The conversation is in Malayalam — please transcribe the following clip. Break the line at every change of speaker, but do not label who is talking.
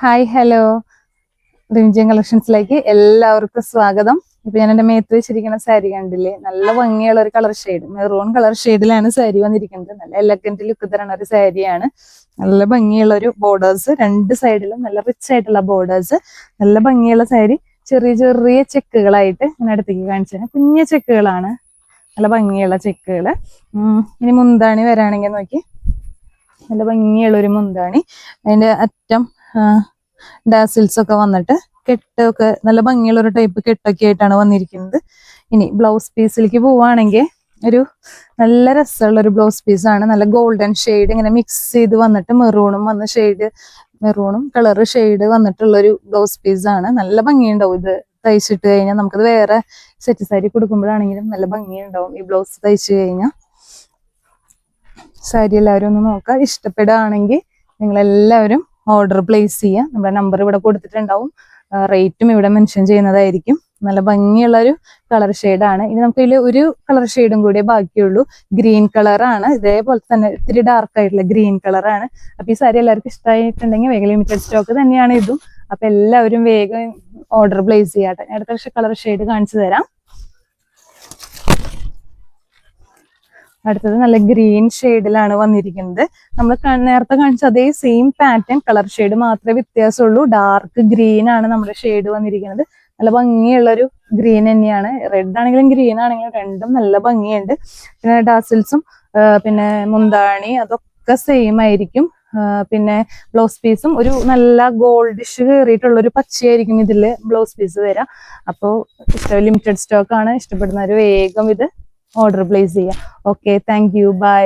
ഹായ് ഹലോ റിംജിയൻ കളക്ഷൻസിലേക്ക് എല്ലാവർക്കും സ്വാഗതം. ഇപ്പൊ ഞാൻ എന്റെ മേത്ത് വെച്ചിരിക്കുന്ന സാരി കണ്ടില്ലേ, നല്ല ഭംഗിയുള്ള ഒരു കളർ ഷെയ്ഡ്, മെറൂൺ കളർ ഷെയ്ഡിലാണ് സാരി വന്നിരിക്കുന്നത്. നല്ല എലഗന്റ് ലുക്ക് തരുന്ന ഒരു സാരിയാണ്. നല്ല ഭംഗിയുള്ള ഒരു ബോർഡേഴ്സ്, രണ്ട് സൈഡിലും നല്ല റിച്ച് ആയിട്ടുള്ള ബോർഡേഴ്സ്, നല്ല ഭംഗിയുള്ള സാരി. ചെറിയ ചെറിയ ചെക്കുകളായിട്ട് ഞാൻ അടുത്തേക്ക് കാണിച്ചു തരാം. കുഞ്ഞ ചെക്കുകളാണ്, നല്ല ഭംഗിയുള്ള ചെക്കുകള്. ഇനി മുന്താണി വരാണെങ്കിൽ നോക്കി, നല്ല ഭംഗിയുള്ള ഒരു മുന്താണി. അതിന്റെ അറ്റം ഡാസിൽസ് ഒക്കെ വന്നിട്ട് കെട്ടൊക്കെ നല്ല ഭംഗിയുള്ള ഒരു ടൈപ്പ് കെട്ടൊക്കെ ആയിട്ടാണ് വന്നിരിക്കുന്നത്. ഇനി ബ്ലൗസ് പീസിലേക്ക് പോവുകയാണെങ്കിൽ ഒരു നല്ല രസമുള്ള ഒരു ബ്ലൗസ് പീസാണ്. നല്ല ഗോൾഡൻ ഷെയ്ഡ് ഇങ്ങനെ മിക്സ് ചെയ്ത് വന്നിട്ട് മെറൂണും കളർ ഷെയ്ഡ് വന്നിട്ടുള്ളൊരു ബ്ലൗസ് പീസാണ്. നല്ല ഭംഗിയുണ്ടാവും ഇത് തയ്ച്ചിട്ട് കഴിഞ്ഞാൽ. നമുക്കത് വേറെ സെറ്റ് സാരി കൊടുക്കുമ്പോഴാണെങ്കിലും നല്ല ഭംഗിയുണ്ടാവും ഈ ബ്ലൗസ് തയ്ച്ചു കഴിഞ്ഞാൽ. സാരി എല്ലാവരും ഒന്ന് നോക്കുക. ഇഷ്ടപ്പെടുകയാണെങ്കിൽ നിങ്ങളെല്ലാവരും ഓർഡർ പ്ലേസ് ചെയ്യുക. നമ്മുടെ നമ്പർ ഇവിടെ കൊടുത്തിട്ടുണ്ടാവും, റേറ്റും ഇവിടെ മെൻഷൻ ചെയ്യുന്നതായിരിക്കും. നല്ല ഭംഗിയുള്ള ഒരു കളർ ഷെയ്ഡാണ്. ഇനി നമുക്ക് ഇതിൽ ഒരു കളർ ഷെയ്ഡും കൂടിയേ ബാക്കിയുള്ളൂ. ഗ്രീൻ കളറാണ്, ഇതേപോലെ തന്നെ ഇത്തിരി ഡാർക്ക് ആയിട്ടുള്ള ഗ്രീൻ കളറാണ്. അപ്പൊ ഈ സാരി എല്ലാവർക്കും ഇഷ്ടമായിട്ടുണ്ടെങ്കിൽ വേഗം ലിമിറ്റഡ് സ്റ്റോക്ക് തന്നെയാണ് ഇതും. അപ്പൊ എല്ലാവരും വേഗം ഓർഡർ പ്ലേസ് ചെയ്യാട്ടെ. അടുത്ത കളർ ഷെയ്ഡ് കാണിച്ചു തരാം. അടുത്തത് നല്ല ഗ്രീൻ ഷെയ്ഡിലാണ് വന്നിരിക്കുന്നത്. നമ്മൾ നേരത്തെ കാണിച്ച അതേ സെയിം പാറ്റേൺ, കളർ ഷെയ്ഡ് മാത്രമേ വ്യത്യാസമുള്ളൂ. ഡാർക്ക് ഗ്രീൻ ആണ് നമ്മുടെ ഷെയ്ഡ് വന്നിരിക്കുന്നത്. നല്ല ഭംഗിയുള്ളൊരു ഗ്രീൻ തന്നെയാണ്. റെഡ് ആണെങ്കിലും ഗ്രീൻ ആണെങ്കിലും രണ്ടും നല്ല ഭംഗിയുണ്ട്. പിന്നെ ഡാസിൽസും പിന്നെ മുന്താണി അതൊക്കെ സെയിം ആയിരിക്കും. പിന്നെ ബ്ലൗസ് പീസും ഒരു നല്ല ഗോൾഡിഷ് കയറിയിട്ടുള്ള ഒരു പച്ചയായിരിക്കും ഇതില് ബ്ലൗസ് പീസ് വരാം. അപ്പോൾ ലിമിറ്റഡ് സ്റ്റോക്ക് ആണ്. ഇഷ്ടപ്പെടുന്നവർ വേഗം ഇത് ഓർഡർ പ്ലേസ് ചെയ്യാം. Okay, thank you, by.